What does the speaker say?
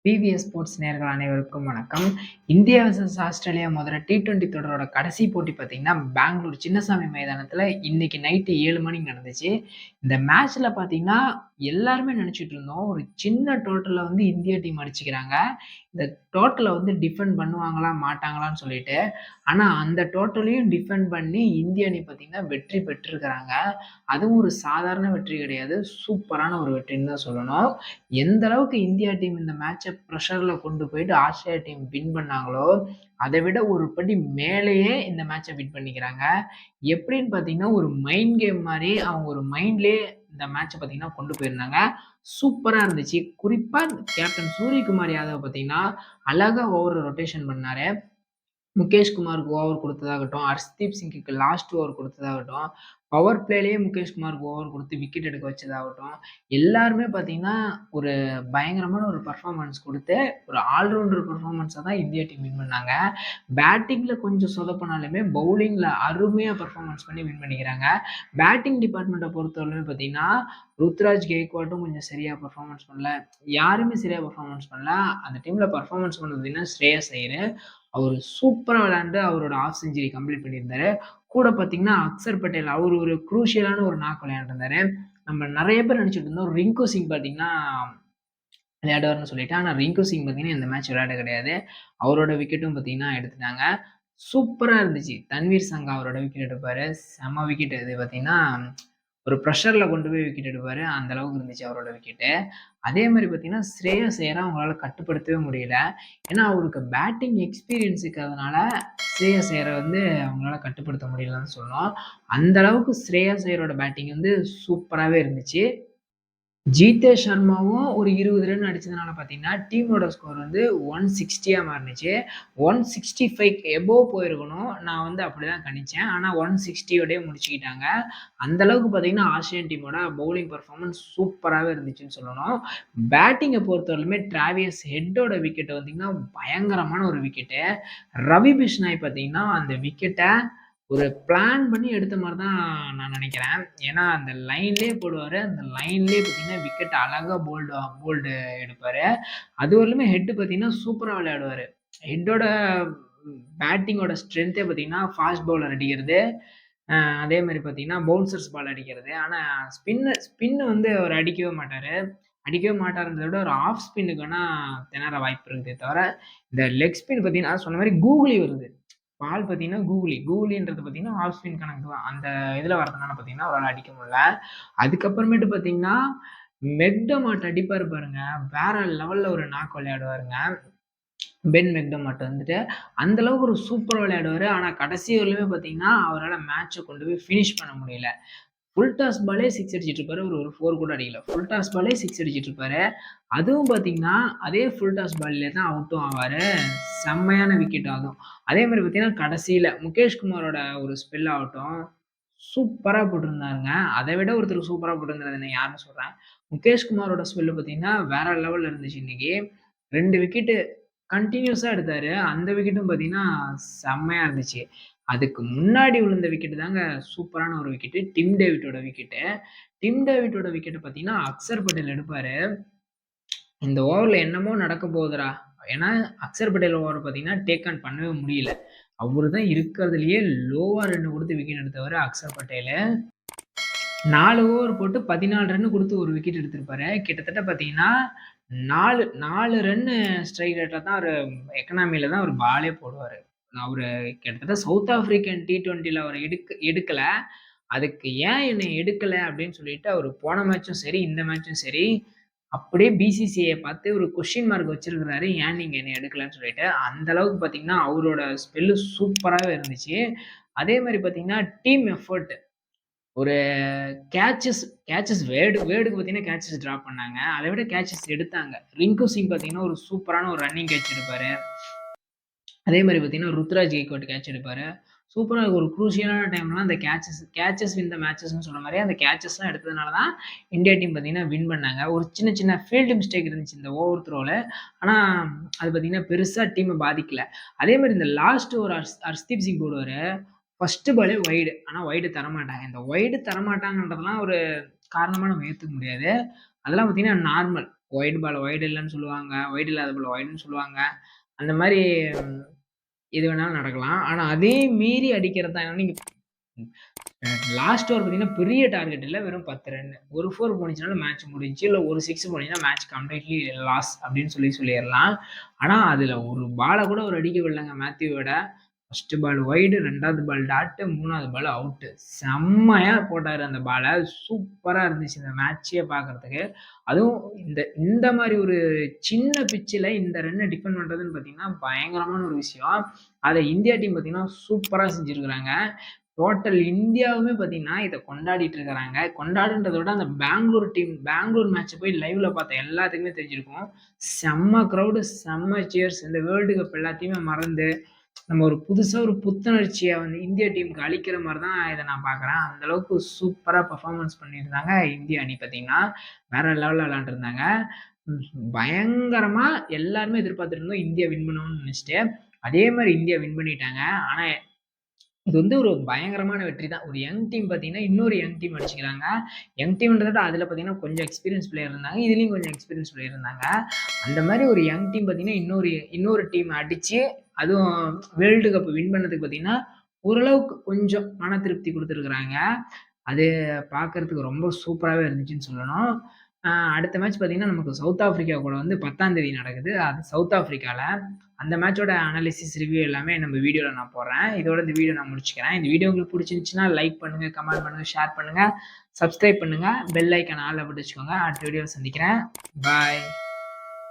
PVS sports நேயர்கள் அனைவருக்கும் வணக்கம். இந்தியா வெர்சஸ் ஆஸ்திரேலியா மோதுற T20 தொடரோட கடைசி போட்டி பார்த்தீங்கன்னா, பெங்களூர் சின்னசாமி மைதானத்தில இன்னைக்கு நைட்டு 7 மணிக்கு நடந்துச்சு. இந்த மேட்ச்ல பார்த்தீங்கன்னா, எல்லாருமே நெனச்சுட்டு இருந்தோம். ஒரு சின்ன டோட்டல்ல வந்து இந்தியா டீம் அடிச்சுக்கிறாங்க. இந்த டோட்டல வந்து டிஃபெண்ட் பண்ணுவாங்களா, மாட்டாங்களான்னு சொல்லிட்டு. ஆனா, அந்த டோட்டலையும் டிஃபெண்ட் பண்ணி இந்திய அணி பார்த்தீங்கன்னா, வெற்றி பெற்றிருக்கிறாங்க. அதுவும் ஒரு சாதாரண வெற்றி கிடையாது. சூப்பரான ஒரு வெற்றின்னு தான் சொல்லணும். எந்த அளவுக்கு இந்தியா டீம் இந்த மேட்ச பிரஷர்ல கொண்டு போயிட்டு ஆஸ்திரேலியா டீம் வின் பண்ணாங்களோ, அத விட ஒரு படி மேலேயே இந்த மேட்ச வின் பண்ணிக்கிறாங்க. எப்படின்னு பார்த்தீங்கன்னா, ஒரு மைண்ட் கேம் மாரி அவங்க ஒரு மைண்ட்லயே இந்த மேட்ச பார்த்தீங்கன்னா கொண்டு போயிருந்தாங்க. சூப்பரா இருந்துச்சு. குறிப்பா கேப்டன் சூரியகுமார் யாதவ் பார்த்தீங்கன்னா, அழகா ஓவர ரொட்டேஷன் பண்ணாரு. முகேஷ் குமாருக்கு ஓவர் குடுத்ததாகட்டும், ஹர்ஷ்தீப் சிங்குக்கு லாஸ்ட் ஓவர் குடுத்ததாகட்டும், பவர் பிளேலயே முகேஷ் குமாருக்கு ஓவர் குடுத்து விக்கெட் எடுக்க வச்சதாகட்டும், எல்லாருமே பார்த்தீங்கன்னா, ஒரு பயங்கரமான ஒரு பெர்ஃபார்மன்ஸ் குடுத்து, ஒரு ஆல்ரவுண்டர் பெர்ஃபார்மன்ஸா தான் இந்தியா டீம் வின் பண்ணாங்க. பேட்டிங்ல கொஞ்சம் சொதப்புனாலுமே, பவுலிங்ல அருமையா பெர்ஃபார்மன்ஸ் பண்ணி வின் பண்ணிக்கிறாங்க. பேட்டிங் டிபார்ட்மெண்ட்ட பொறுத்தவரையிலுமே பார்த்தீங்கன்னா, ருத்ராஜ் கெய்க்வாடும் கொஞ்சம் சரியா பெர்ஃபார்மன்ஸ் பண்ணல. யாருமே சரியா பெர்ஃபார்மன்ஸ் பண்ணல. அந்த டீம்ல பெர்ஃபார்மன்ஸ் பண்ணது பார்த்தீங்கன்னா, ஸ்ரேயஸ் ஐயரு. அவரு சூப்பரா விளையாண்டு அவரோட ஹாஃப் செஞ்சுரி கம்ப்ளீட் பண்ணியிருந்தாரு. கூட பார்த்தீங்கன்னா, அக்சர் பட்டேல் அவரு ஒரு குரூஷியலான ஒரு நாக் விளையாண்டுருந்தாரு. நம்ம நெறைய பேர் நெனச்சுட்டு இருந்தோம், ரிங்கு சிங் பார்த்தீங்கன்னா விளையாடுவார்ன்னு சொல்லிட்டு. ஆனா ரிங்கு சிங் பார்த்தீங்கன்னா, இந்த மேட்ச் விளையாட கிடையாது. அவரோட விக்கெட்டும் பார்த்தீங்கன்னா எடுத்துட்டாங்க. சூப்பரா இருந்துச்சு. தன்வீர் சங்கா அவரோட விக்கெட் எடுப்பாரு. செம்ம விக்கெட் அது பார்த்தீங்கன்னா, ஒரு பிரஷர்ல கொண்டு போய் விக்கெட் எடுப்பாரு. அந்த அளவுக்கு இருந்துச்சு அவரோட விக்கெட்டு. அதே மாரி பார்த்தீங்கன்னா, ஸ்ரேயஸ் ஐயர அவங்களால கட்டுப்படுத்தவே முடியல. ஏன்னா, அவருக்கு பேட்டிங் எக்ஸ்பீரியன்ஸ் இருக்கிறதுனால, ஸ்ரேயஸ் ஐயர வந்து அவங்களால கட்டுப்படுத்த முடியலன்னு சொல்லணும். அந்த அளவுக்கு ஸ்ரேயஸ் ஐயரோட பேட்டிங் வந்து சூப்பராவே இருந்துச்சு. ஜீதேஷ் சர்மாவும் ஒரு 20 ரன் அடிச்சதுனால பார்த்தீங்கன்னா, டீமோட ஸ்கோர் வந்து 160யா மாறுனுச்சு. 165க்கு எபோவ் போயிருக்கணும். நான் வந்து அப்படிதான் கணிச்சேன். ஆனா 160யோடயே முடிச்சுக்கிட்டாங்க. அந்த அளவுக்கு பார்த்தீங்கன்னா, ஆஸ்திரேலியன் டீமோட பவுலிங் பெர்ஃபார்மன்ஸ் சூப்பராவே இருந்துச்சுன்னு சொல்லணும். பேட்டிங்க பொறுத்தவரையிலுமே டிராவிஸ் ஹெட்டோட விக்கெட் பார்த்தீங்கன்னா, பயங்கரமான ஒரு விக்கெட்டு. ரவி பிஷ்னாய் பார்த்தீங்கன்னா, அந்த விக்கெட்ட ஒரு பிளான் பண்ணி எடுத்த மாரி தான் நான் நெனைக்கிறேன். ஏன்னா, அந்த லைன்லயே போடுவாரு. அந்த லைன்லயே பார்த்தீங்கன்னா, விக்கெட் அழகா போல்டு எடுப்பாரு. அதுவரையிலுமே ஹெட் பார்த்தீங்கன்னா, சூப்பரா விளையாடுவாரு. ஹெட்டோட பேட்டிங்கோட ஸ்ட்ரென்த்தே பார்த்தீங்கன்னா, ஃபாஸ்ட் பவுலர் அடிக்கிறது. அ அதே மாரி பார்த்தீங்கன்னா, பவுன்சர்ஸ் பால் அடிக்கிறது. ஆனா, ஸ்பின் வந்து அவரு அடிக்கவே மாட்டாரு. அடிக்கவே மாட்டாருன்றத விட ஒரு ஆஃப் ஸ்பின்னுக்கு வேணா திணற வாய்ப்பு இருக்குதே தவிர, இந்த லெக் ஸ்பின் பார்த்தீங்கன்னா, சொன்ன மாரி கூகுளி வருது. பால் பார்த்தீங்கன்னா கூகுளின்றது பார்த்தீங்கன்னா, ஆஃப் ஸ்பின் கணக்கு தான். அந்த இதுல வரதுனால பார்த்தீங்கன்னா, அவரால அடிக்க முடியல. அதுக்கப்புறமேட்டு பார்த்தீங்கன்னா, மெக்டமாட் அடிப்பாரு பாருங்க. வேற லெவல்ல ஒரு நாக் விளையாடுவாருங்க. பென் மெக்டமாட் வந்துட்டு, அந்த அளவுக்கு ஒரு சூப்பரா விளையாடுவாரு. ஆனா கடைசி வரையிலுமே பார்த்தீங்கன்னா, அவரால மேட்ச கொண்டு போய் ஃபினிஷ் பண்ண முடியல. ஃபுல் டாஸ் பாலே 6 அடிச்சிட்டு இருப்பாரு. அவரு ஒரு 4 கூட அடிக்கல. ஃபுல் டாஸ் பாலே 6 அடிச்சிட்டு இருப்பாரு. அதுவும் பார்த்தீங்கன்னா, அதே ஃபுல் டாஸ் பால்லே தான் அவுட்டும் ஆவாரு. செம்மையான விக்கெட் அதுவும். அதே மாரி பார்த்தீங்கன்னா, கடைசில முகேஷ் குமாரோட ஒரு ஸ்பெல் ஆகட்டும், சூப்பரா போட்டிருந்தாருங்க. அத விட ஒருத்தர் சூப்பரா போட்டிருந்தாரு நான் யாருன்னு சொல்றேன். முகேஷ் குமாரோட ஸ்பெல் பார்த்தீங்கன்னா, வேற லெவல்ல இருந்துச்சு இன்னைக்கு. 2 விக்கெட்டு கன்டினியூஸா எடுத்தாரு. அந்த விக்கெட்டும் பார்த்தீங்கன்னா, செம்மையா இருந்துச்சு. அதுக்கு முன்னாடி விழுந்த விக்கெட் தாங்க சூப்பரான ஒரு விக்கெட்டு. டிம் டேவிட்டோட விக்கெட்டு. டிம் டேவிட்டோட விக்கெட்ட பார்த்தீங்கன்னா, அக்சர் பட்டேல் எடுப்பாரு. இந்த ஓவர்ல என்னமோ நடக்க போகுதுடா! ஏன்னா, அக்சர் பட்டேல் ஓவர பார்த்தீங்கன்னா, டேக் ஆன் பண்ணவே முடியல. அவரு தான் இருக்கிறதுலயே லோவா 2 குடுத்து விக்கெட் எடுத்தவரு அக்சர் பட்டேலு. 4 ஓவர் போட்டு 14 ரன் குடுத்து ஒரு விக்கெட் எடுத்திருப்பாரு. கிட்டத்தட்ட பார்த்தீங்கன்னா, 4 ரன்னு ஸ்ட்ரைக் ரேட்ல தான் அவரு எக்கனாமில தான் அவரு பாலே போடுவாரு. அவரு கிட்டத்தட்ட சவுத் ஆப்பிரிக்கன் T20ல அவர எடுக்கல. அதுக்கு ஏன் என்னைய எடுக்கல அப்படின்னு சொல்லிட்டு அவரு போன மேட்சும் சரி, இந்த மேட்சும் சரி, அப்படியே பிசிசிஐய பார்த்து ஒரு கொஸ்டின் மார்க் வச்சிருக்கிறாரு. ஏன் நீங்க என்னைய எடுக்கலன்னு சொல்லிட்டு. அந்த அளவுக்கு பார்த்தீங்கன்னா, அவரோட ஸ்பெல்லு சூப்பராவே இருந்துச்சு. அதே மாரி பார்த்தீங்கன்னா, டீம் எஃபோர்ட் ஒரு கேட்சஸ் கேட்சஸ் வேர்டுக்கு பார்த்தீங்கன்னா, கேட்சஸ் டிராப் பண்ணாங்க. அத விட கேட்சஸ் எடுத்தாங்க. ரிங்கு சிங் பார்த்தீங்கன்னா, ஒரு சூப்பரான ஒரு ரன்னிங் கேட்ச் எடுப்பாரு. அதே மாரி பார்த்தீங்கன்னா, ருத்ராஜ் கெய்க்வாட் கேட்ச் எடுப்பாரு. சூப்பரா ஒரு குரூஷியலான டைம்லாம் அந்த கேட்சஸ் வின் த மேட்சஸ்ன்னு சொன்ன மாரியே அந்த கேட்சஸ்லாம் எடுத்ததுனால தான் இந்தியா டீம் பார்த்தீங்கன்னா வின் பண்ணாங்க. ஒரு சின்ன சின்ன ஃபீல்டு மிஸ்டேக் இருந்துச்சு இந்த ஓவர் த்ரோல. ஆனா, அது பார்த்தீங்கன்னா பெருசா டீம பாதிக்கல. அதே மாரி இந்த லாஸ்ட் ஒரு ஹர்ஷ்தீப் சிங் போடுவாரு. ஃபர்ஸ்ட் பாலே வைடு. ஆனா வைடு தரமாட்டாங்க. இந்த வைடு தரமாட்டாங்கன்றதெல்லாம் ஒரு காரணமா நம்ம ஏத்துக்க முடியாது. அதெல்லாம் பார்த்தீங்கன்னா நார்மல். ஒயிட் பால் ஒயிட் இல்லன்னு சொல்லுவாங்க. ஒயிட் இல்லாத பால் ஒயிட்ன்னு சொல்லுவாங்க. அந்த மாரி எது வேணாலும் நடக்கலாம். ஆனா அதே மீறி அடிக்கிறது தான் நீங்க லாஸ்ட் ஓவர் பார்த்தீங்கன்னா, பெரிய டார்கெட் இல்ல. வெறும் 10 ரன். ஒரு 4 போனுச்சுனாலும் மேட்ச் முடிஞ்சுச்சு. இல்ல ஒரு 6 போனுச்சுன்னா மேட்ச் கம்ப்ளீட்லி லாஸ் அப்படின்னு சொல்லிறலாம். ஆனா, அதுல ஒரு பால கூட அவரு அடிக்க விடலங்க மேத்யூவோட. ஃபர்ஸ்ட் பால் ஒய்டு, 2வது பால் டாட்டு, 3வது பால் அவுட்டு. செம்மையா போட்டாரு அந்த பால. சூப்பரா இருந்துச்சு இந்த மேட்ச்சே பார்க்கறதுக்கு. அதுவும் இந்த இந்த மாரி ஒரு சின்ன பிட்ச்ல இந்த ரன்ன டிஃபெண்ட் பண்றதுன்னு பார்த்தீங்கன்னா, பயங்கரமான ஒரு விஷயம். அத இந்தியா டீம் பார்த்தீங்கன்னா, சூப்பரா செஞ்சிருக்காங்க. டோட்டல் இந்தியாவுமே பார்த்தீங்கன்னா, இத கொண்டாடிட்டு இருக்கிறாங்க. கொண்டாடுன்றத விட அந்த பெங்களூர் மேட்ச போய் லைவ்ல பார்த்த எல்லாத்துக்குமே தெரிஞ்சிருக்கும். செம்ம கிரவுடு, செம்ம சியர்ஸ். இந்த வேர்ல்டு கப் எல்லாத்தையுமே மறந்து, நம்ம ஒரு புதுசா ஒரு புத்துணர்ச்சிய வந்து இந்திய டீமுக்கு அளிக்கிற மாரி தான் இத நான் பார்க்குறேன். அந்த அளவுக்கு சூப்பரா பெர்ஃபார்மன்ஸ் பண்ணியிருந்தாங்க இந்திய அணி பார்த்தீங்கன்னா, வேற லெவல்ல விளையாண்டுருந்தாங்க. பயங்கரமா எல்லாருமே எதிர்பார்த்துட்டு இருந்தோம் இந்தியா வின் பண்ணுவாங்கன்னு நெனச்சுட்டு. அதே மாரி இந்தியா வின் பண்ணிட்டாங்க. ஆனா இது வந்து ஒரு பயங்கரமான வெற்றி தான். ஒரு யங் டீம் பார்த்தீங்கன்னா, இன்னொரு யங் டீம் அடிச்சுக்கிறாங்க. யங் டீம்ன்றத விட அதில பார்த்தீங்கன்னா, கொஞ்சம் எக்ஸ்பீரியன்ஸ் பிளேயர் இருந்தாங்க. இதுலயும் கொஞ்சம் எக்ஸ்பீரியன்ஸ் பிளேயர் இருந்தாங்க. அந்த மாரி ஒரு யங் டீம் பார்த்தீங்கன்னா, இன்னொரு டீம் அடிச்சு, அதுவும் வேர்ல்டு கப் வின் பண்ணதுக்கு பார்த்தீங்கன்னா, ஓரளவுக்கு கொஞ்சம் மன திருப்தி குடுத்துருக்காங்க. அது பார்க்கறதுக்கு ரொம்ப சூப்பராவே இருந்துச்சுன்னு சொல்லணும். அடுத்த மேட்ச் பார்த்தீங்கன்னா, நமக்கு சவுத் ஆஃப்ரிக்கா கூட வந்து 10ஆம் தேதி நடக்குது. அது சவுத் ஆஃப்ரிக்கால. அந்த மேட்சோட அனாலிசிஸ், ரிவ்யூ எல்லாமே நம்ம வீடியோல நான் போடுறேன். இதோட இந்த வீடியோ நான் முடிச்சுக்கிறேன். இந்த வீடியோ உங்களுக்கு புடிச்சிருந்துச்சுன்னா, லைக் பண்ணுங்க, கமெண்ட் பண்ணுங்க, ஷேர் பண்ணுங்க, சப்ஸ்கிரைப் பண்ணுங்க. பெல் ஐகான் ஆல்ல போட்டு வச்சுக்கோங்க. அடுத்த வீடியோல சந்திக்கிறேன். பாய்.